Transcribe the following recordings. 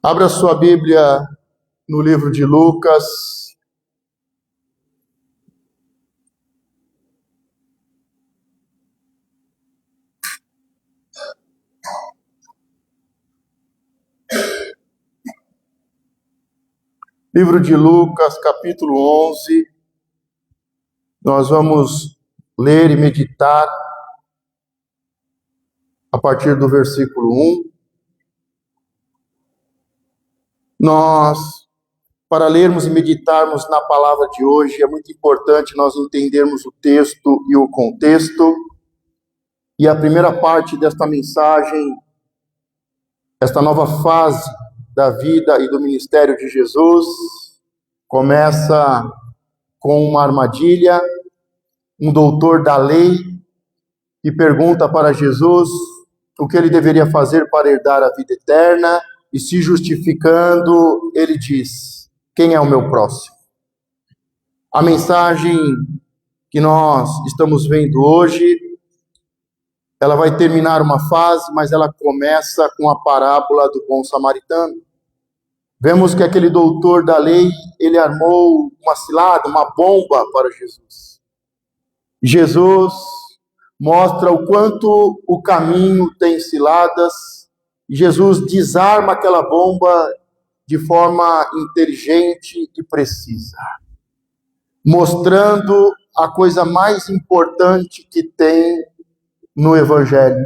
Abra sua Bíblia no livro de Lucas. Livro de Lucas, capítulo 11. Nós vamos ler e meditar a partir do versículo 1. Para lermos e meditarmos na palavra de hoje, é muito importante nós entendermos o texto e o contexto. E a primeira parte desta mensagem, esta nova fase da vida e do ministério de Jesus, começa com uma armadilha. Um doutor da lei e pergunta para Jesus o que ele deveria fazer para herdar a vida eterna, e se justificando, ele diz: quem é o meu próximo? A mensagem que nós estamos vendo hoje, ela vai terminar uma fase, mas ela começa com a parábola do bom samaritano. Vemos que aquele doutor da lei, ele armou uma cilada, uma bomba para Jesus. Jesus mostra o quanto o caminho tem ciladas. Jesus desarma aquela bomba de forma inteligente e precisa, mostrando a coisa mais importante que tem no Evangelho,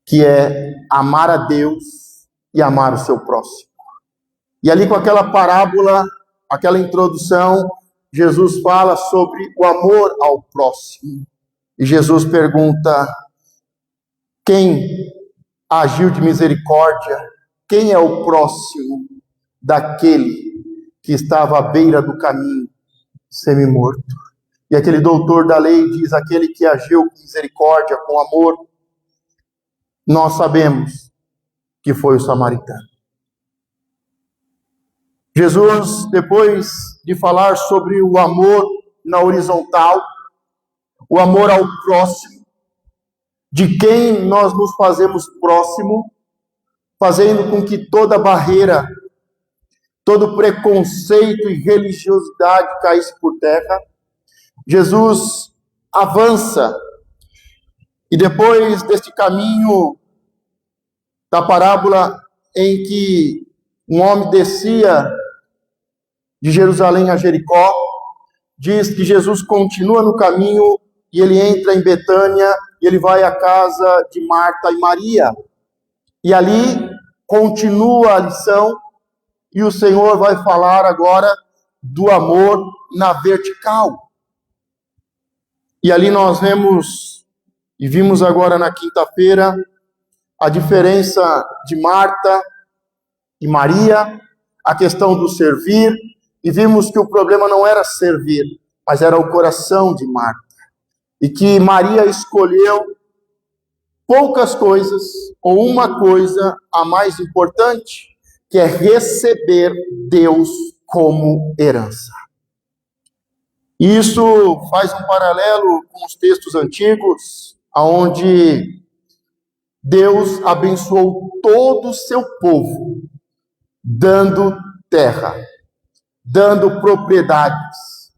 que é amar a Deus e amar o seu próximo. E ali com aquela parábola, aquela introdução, Jesus fala sobre o amor ao próximo. E Jesus pergunta: quem agiu de misericórdia? Quem é o próximo daquele que estava à beira do caminho, semi-morto? E aquele doutor da lei diz: aquele que agiu com misericórdia, com amor. Nós sabemos que foi o samaritano. Jesus, depois de falar sobre o amor na horizontal, o amor ao próximo, de quem nós nos fazemos próximo, fazendo com que toda barreira, todo preconceito e religiosidade caísse por terra, Jesus avança. E depois deste caminho da parábola em que um homem descia de Jerusalém a Jericó, diz que Jesus continua no caminho e ele entra em Betânia e ele vai à casa de Marta e Maria. E ali continua a lição e o Senhor vai falar agora do amor na vertical. E ali nós vemos e vimos agora na quinta-feira a diferença de Marta e Maria, a questão do servir, e vimos que o problema não era servir, mas era o coração de Marta. E que Maria escolheu poucas coisas, ou uma coisa, a mais importante, que é receber Deus como herança. E isso faz um paralelo com os textos antigos, onde Deus abençoou todo o seu povo, dando terra, dando propriedades,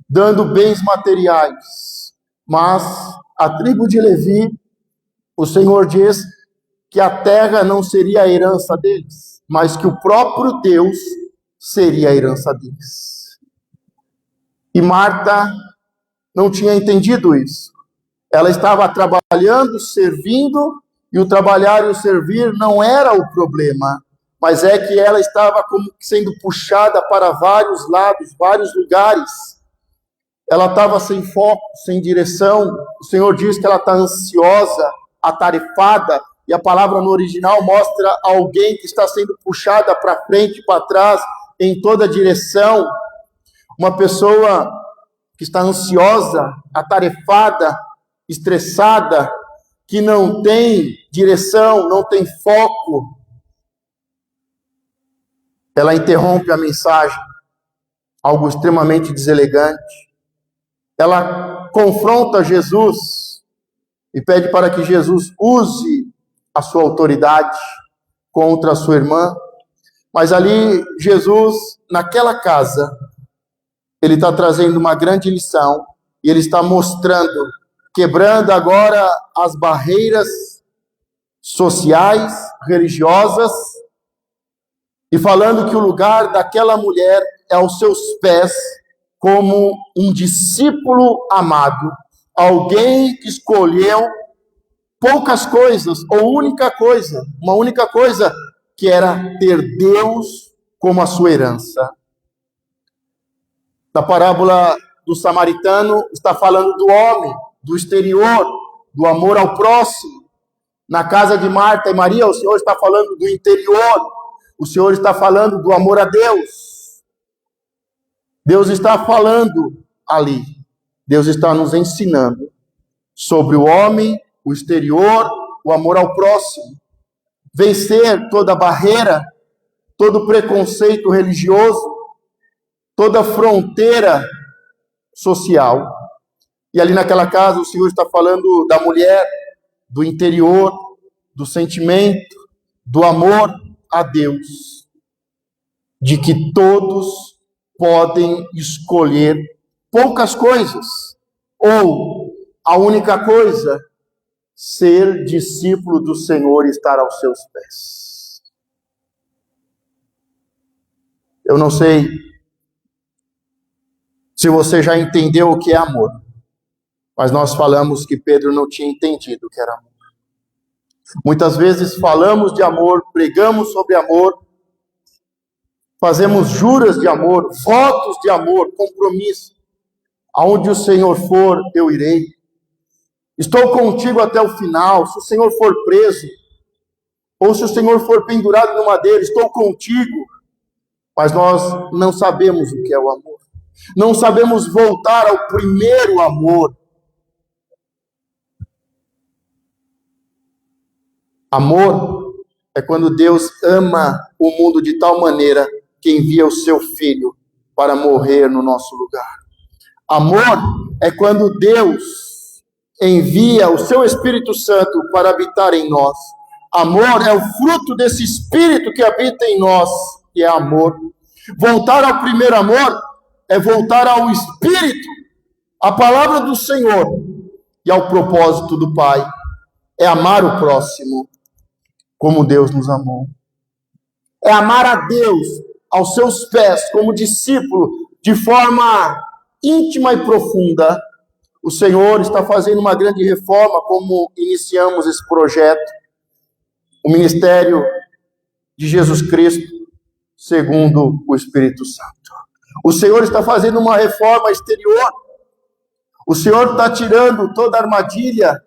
dando bens materiais. Mas a tribo de Levi, o Senhor diz que a terra não seria a herança deles, mas que o próprio Deus seria a herança deles. E Marta não tinha entendido isso. Ela estava trabalhando, servindo, e o trabalhar e o servir não era o problema, mas é que ela estava como sendo puxada para vários lados, vários lugares. Ela estava sem foco, sem direção. O Senhor diz que ela está ansiosa, atarefada, e a palavra no original mostra alguém que está sendo puxada para frente e para trás, em toda direção. Uma pessoa que está ansiosa, atarefada, estressada, que não tem direção, não tem foco. Ela interrompe a mensagem, algo extremamente deselegante. Ela confronta Jesus e pede para que Jesus use a sua autoridade contra a sua irmã. Mas ali, Jesus, naquela casa, ele está trazendo uma grande lição, e ele está mostrando, quebrando agora as barreiras sociais, religiosas, e falando que o lugar daquela mulher é aos seus pés, como um discípulo amado, alguém que escolheu poucas coisas, ou uma única coisa, que era ter Deus como a sua herança. Na parábola do samaritano, está falando do homem, do exterior, do amor ao próximo. Na casa de Marta e Maria, o Senhor está falando do interior, o Senhor está falando do amor a Deus. Deus está falando ali, Deus está nos ensinando sobre o homem, o exterior, o amor ao próximo. Vencer toda barreira, todo preconceito religioso, toda fronteira social. E ali naquela casa o Senhor está falando da mulher, do interior, do sentimento, do amor a Deus, de que todos podem escolher poucas coisas, ou a única coisa, ser discípulo do Senhor e estar aos seus pés. Eu não sei se você já entendeu o que é amor, mas nós falamos que Pedro não tinha entendido o que era amor. Muitas vezes falamos de amor, pregamos sobre amor, fazemos juras de amor, votos de amor, compromisso. Aonde o Senhor for, eu irei. Estou contigo até o final. Se o Senhor for preso, ou se o Senhor for pendurado no madeiro, estou contigo. Mas nós não sabemos o que é o amor. Não sabemos voltar ao primeiro amor. Amor é quando Deus ama o mundo de tal maneira que envia o seu Filho para morrer no nosso lugar. Amor é quando Deus envia o seu Espírito Santo para habitar em nós. Amor é o fruto desse Espírito que habita em nós, que é amor. Voltar ao primeiro amor é voltar ao Espírito, à palavra do Senhor e ao propósito do Pai. É amar o próximo como Deus nos amou. É amar a Deus aos seus pés, como discípulo, de forma íntima e profunda. O Senhor está fazendo uma grande reforma, como iniciamos esse projeto, o ministério de Jesus Cristo, segundo o Espírito Santo. O Senhor está fazendo uma reforma exterior. O Senhor está tirando toda a armadilha,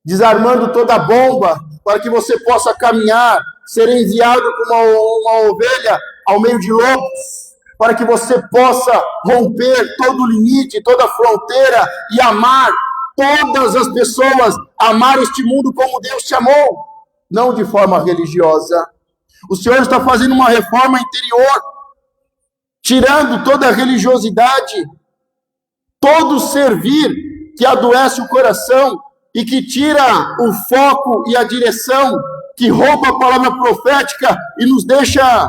desarmando toda a bomba, para que você possa caminhar, ser enviado como uma ovelha ao meio de lobos, para que você possa romper todo o limite, toda a fronteira e amar todas as pessoas, amar este mundo como Deus te amou, não de forma religiosa. O Senhor está fazendo uma reforma interior, tirando toda a religiosidade, todo servir que adoece o coração e que tira o foco e a direção, que rouba a palavra profética e nos deixa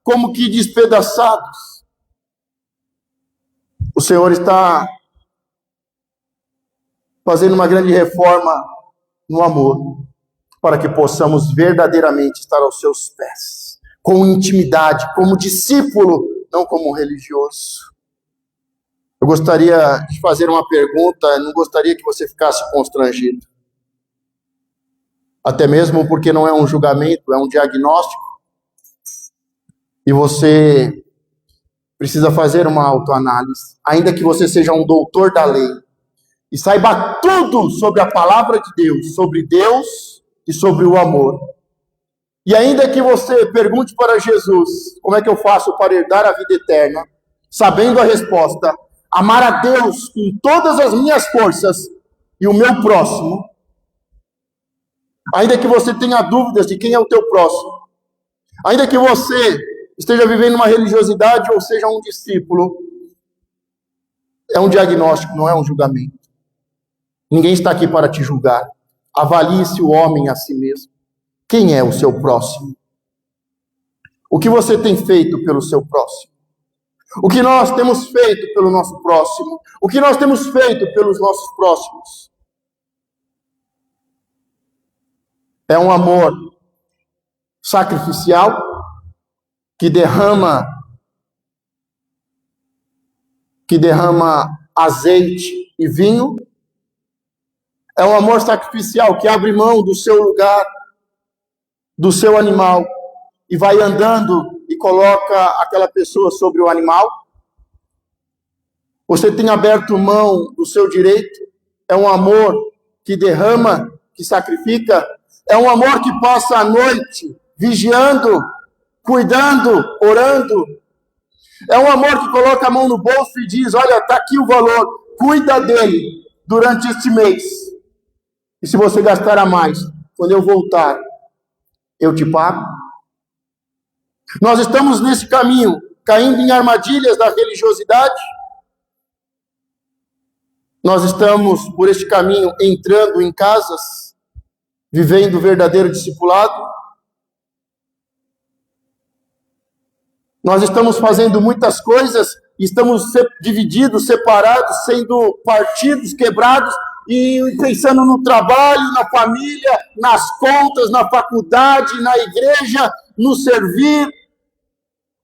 como que despedaçados. O Senhor está fazendo uma grande reforma no amor, para que possamos verdadeiramente estar aos seus pés, com intimidade, como discípulo, não como religioso. Eu gostaria de fazer uma pergunta, não gostaria que você ficasse constrangido. Até mesmo porque não é um julgamento, é um diagnóstico. E você precisa fazer uma autoanálise. Ainda que você seja um doutor da lei e saiba tudo sobre a palavra de Deus, sobre Deus e sobre o amor. E ainda que você pergunte para Jesus, como é que eu faço para herdar a vida eterna? Sabendo a resposta, amar a Deus com todas as minhas forças e o meu próximo. Ainda que você tenha dúvidas de quem é o teu próximo, ainda que você esteja vivendo uma religiosidade ou seja um discípulo, é um diagnóstico, não é um julgamento. Ninguém está aqui para te julgar. Avalie-se o homem a si mesmo. Quem é o seu próximo? O que você tem feito pelo seu próximo? O que nós temos feito pelo nosso próximo? O que nós temos feito pelos nossos próximos? É um amor sacrificial que derrama azeite e vinho. É um amor sacrificial que abre mão do seu lugar, do seu animal, e vai andando e coloca aquela pessoa sobre o animal. Você tem aberto mão do seu direito. É um amor que derrama, que sacrifica. É um amor que passa a noite vigiando, cuidando, orando. É um amor que coloca a mão no bolso e diz: olha, está aqui o valor, cuida dele durante este mês. E se você gastar a mais, quando eu voltar, eu te pago. Nós estamos nesse caminho, caindo em armadilhas da religiosidade. Nós estamos por este caminho entrando em casas, vivendo o verdadeiro discipulado. Nós estamos fazendo muitas coisas, estamos divididos, separados, sendo partidos, quebrados, e pensando no trabalho, na família, nas contas, na faculdade, na igreja, no servir,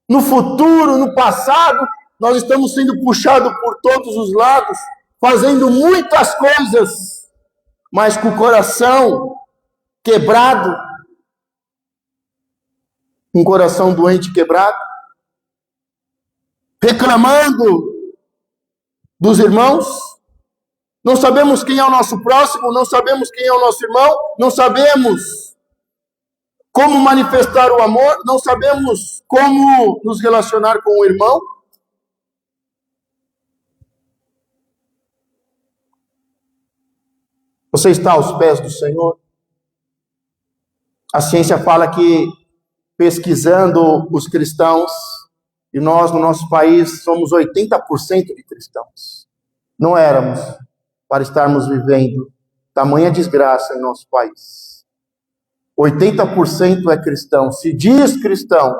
no futuro, no passado. Nós estamos sendo puxados por todos os lados, fazendo muitas coisas, mas com o coração quebrado, um coração doente quebrado, reclamando dos irmãos. Não sabemos quem é o nosso próximo, não sabemos quem é o nosso irmão, não sabemos como manifestar o amor, não sabemos como nos relacionar com o irmão. Você está aos pés do Senhor? A ciência fala que, pesquisando os cristãos, e nós no nosso país somos 80% de cristãos. Não éramos para estarmos vivendo tamanha desgraça em nosso país. 80% é cristão, se diz cristão.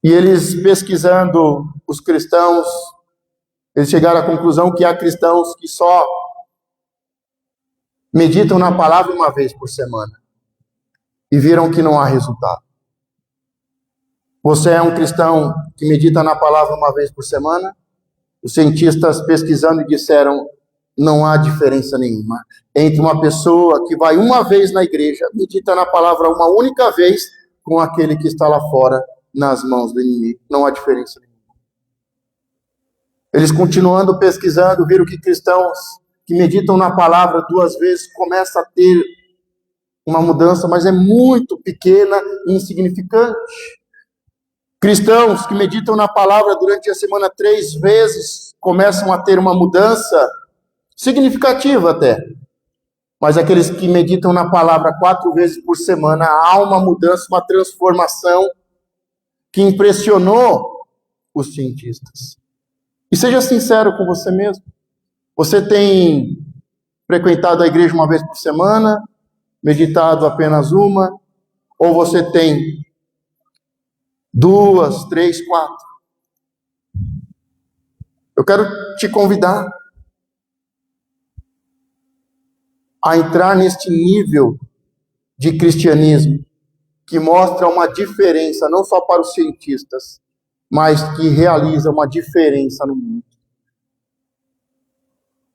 E eles, pesquisando os cristãos, eles chegaram à conclusão que há cristãos que só meditam na palavra uma vez por semana. E viram que não há resultado. Você é um cristão que medita na palavra uma vez por semana? Os cientistas pesquisando disseram: não há diferença nenhuma entre uma pessoa que vai uma vez na igreja, medita na palavra uma única vez, com aquele que está lá fora nas mãos do inimigo. Não há diferença nenhuma. Eles, continuando pesquisando, viram que cristãos que meditam na palavra 2 vezes começam a ter uma mudança, mas é muito pequena e insignificante. Cristãos que meditam na palavra durante a semana 3 vezes começam a ter uma mudança significativa até. Mas aqueles que meditam na palavra 4 vezes por semana, há uma mudança, uma transformação que impressionou os cientistas. E seja sincero com você mesmo. Você tem frequentado a igreja uma vez por semana, meditado apenas uma, ou você tem 2, 3, 4? Eu quero te convidar a entrar neste nível de cristianismo que mostra uma diferença, não só para os cientistas, mas que realiza uma diferença no mundo.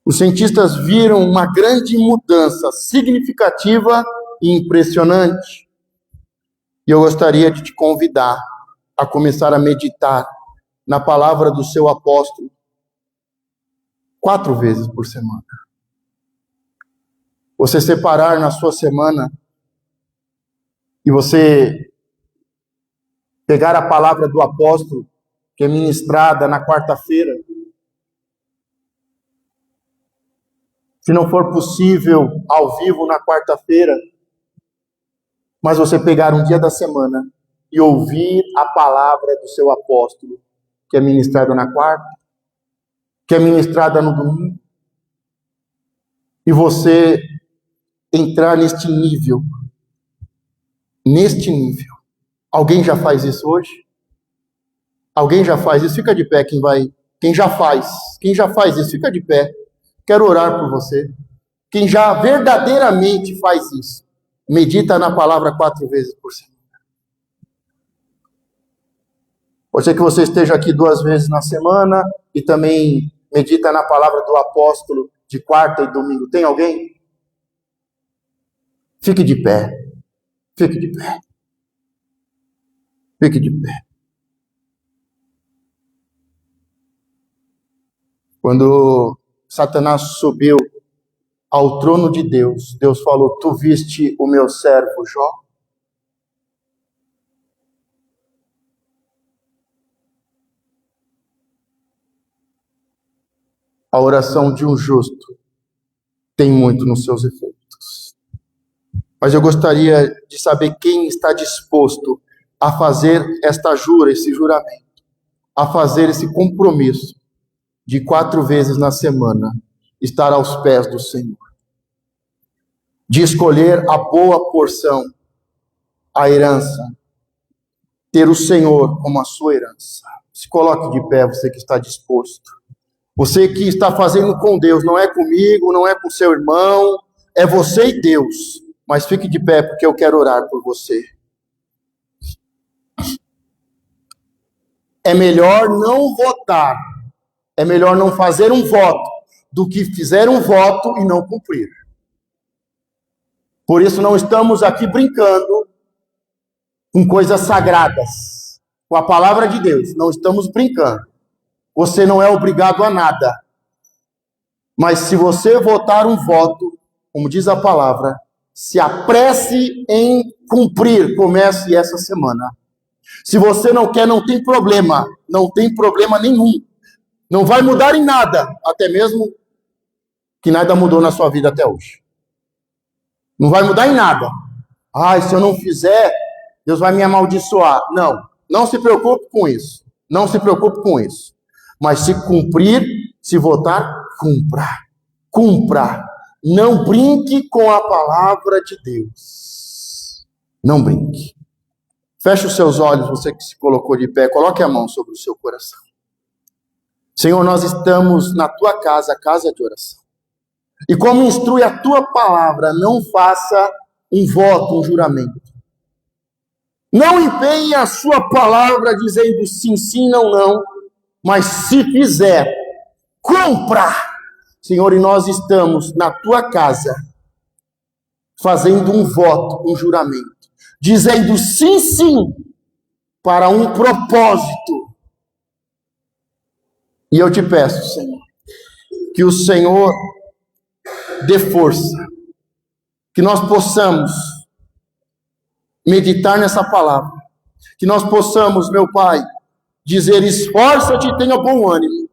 Os cientistas viram uma grande mudança significativa e impressionante. E eu gostaria de te convidar a começar a meditar na palavra do seu apóstolo 4 vezes por semana. Você separar na sua semana e você pegar a palavra do apóstolo que é ministrada na quarta-feira. Se não for possível ao vivo na quarta-feira, mas você pegar um dia da semana e ouvir a palavra do seu apóstolo, que é ministrada na quarta, que é ministrada no domingo, e você entrar neste nível neste nível. Alguém já faz isso hoje? Alguém já faz isso? Fica de pé quem já faz isso, fica de pé. Quero orar por você. Quem já verdadeiramente faz isso, medita na palavra 4 vezes por semana. Pode ser que você esteja aqui 2 vezes na semana e também medita na palavra do apóstolo de quarta e domingo. Tem alguém? Fique de pé. Fique de pé. Fique de pé. Quando Satanás subiu ao trono de Deus, Deus falou: tu viste o meu servo Jó? A oração de um justo tem muito nos seus efeitos. Mas eu gostaria de saber quem está disposto a fazer esta jura, esse juramento, a fazer esse compromisso de 4 vezes na semana estar aos pés do Senhor, de escolher a boa porção, a herança, ter o Senhor como a sua herança. Se coloque de pé, você que está disposto. Você que está fazendo com Deus, não é comigo, não é com seu irmão, é você e Deus. Mas fique de pé, porque eu quero orar por você. É melhor não votar, é melhor não fazer um voto, do que fizer um voto e não cumprir. Por isso não estamos aqui brincando com coisas sagradas, com a palavra de Deus, não estamos brincando. Você não é obrigado a nada. Mas se você votar um voto, como diz a palavra, se apresse em cumprir, comece essa semana. Se você não quer, não tem problema nenhum. Não vai mudar em nada, até mesmo que nada mudou na sua vida até hoje. Não vai mudar em nada. Se eu não fizer, Deus vai me amaldiçoar. Não se preocupe com isso. Não se preocupe com isso. Mas se cumprir, se votar, cumpra. Não brinque com a palavra de Deus. Não brinque. Feche os seus olhos, você que se colocou de pé, coloque a mão sobre o seu coração. Senhor, nós estamos na tua casa, casa de oração. E como instrui a tua palavra, não faça um voto, um juramento. Não empenhe a sua palavra dizendo sim, sim, não, não. Mas se fizer, cumpra. Senhor, e nós estamos na tua casa, fazendo um voto, um juramento, dizendo sim, sim, para um propósito. E eu te peço, Senhor, que o Senhor dê força, que nós possamos meditar nessa palavra, que nós possamos, meu Pai, dizer: esforça-te e tenha bom ânimo,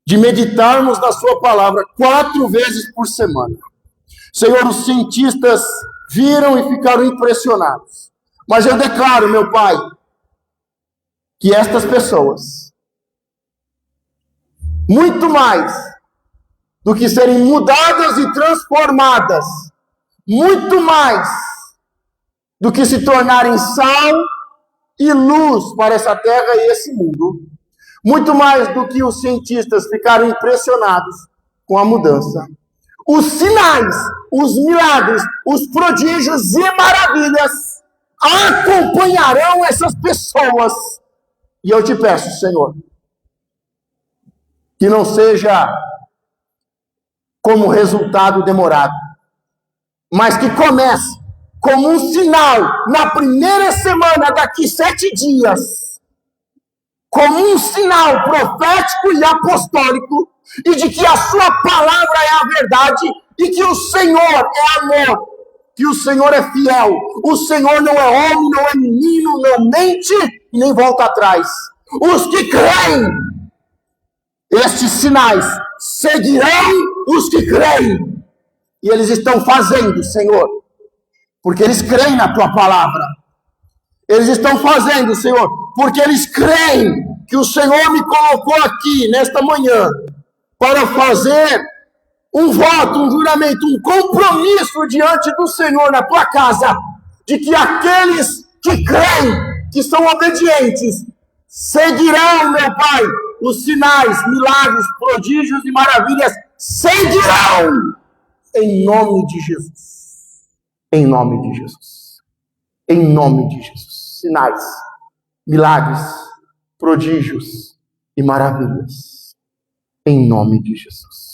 de meditarmos na sua palavra 4 vezes por semana. Senhor, os cientistas viram e ficaram impressionados. Mas eu declaro, meu Pai, que estas pessoas, muito mais do que serem mudadas e transformadas, muito mais do que se tornarem sal e luz para essa terra e esse mundo, muito mais do que os cientistas ficaram impressionados com a mudança, os sinais, os milagres, os prodígios e maravilhas acompanharão essas pessoas. E eu te peço, Senhor, que não seja como resultado demorado, mas que comece como um sinal na primeira semana, daqui 7 dias, como um sinal profético e apostólico, e de que a sua palavra é a verdade, e que o Senhor é amor, que o Senhor é fiel, o Senhor não é homem, não é menino, não mente e nem volta atrás. Os que creem, estes sinais seguirão os que creem, e eles estão fazendo, Senhor, porque eles creem na tua palavra. Eles estão fazendo, Senhor, porque eles creem que o Senhor me colocou aqui nesta manhã para fazer um voto, um juramento, um compromisso diante do Senhor na tua casa, de que aqueles que creem, que são obedientes, seguirão, meu Pai, os sinais, milagres, prodígios e maravilhas, seguirão, em nome de Jesus. Em nome de Jesus. Em nome de Jesus. Sinais, milagres, prodígios e maravilhas. Em nome de Jesus.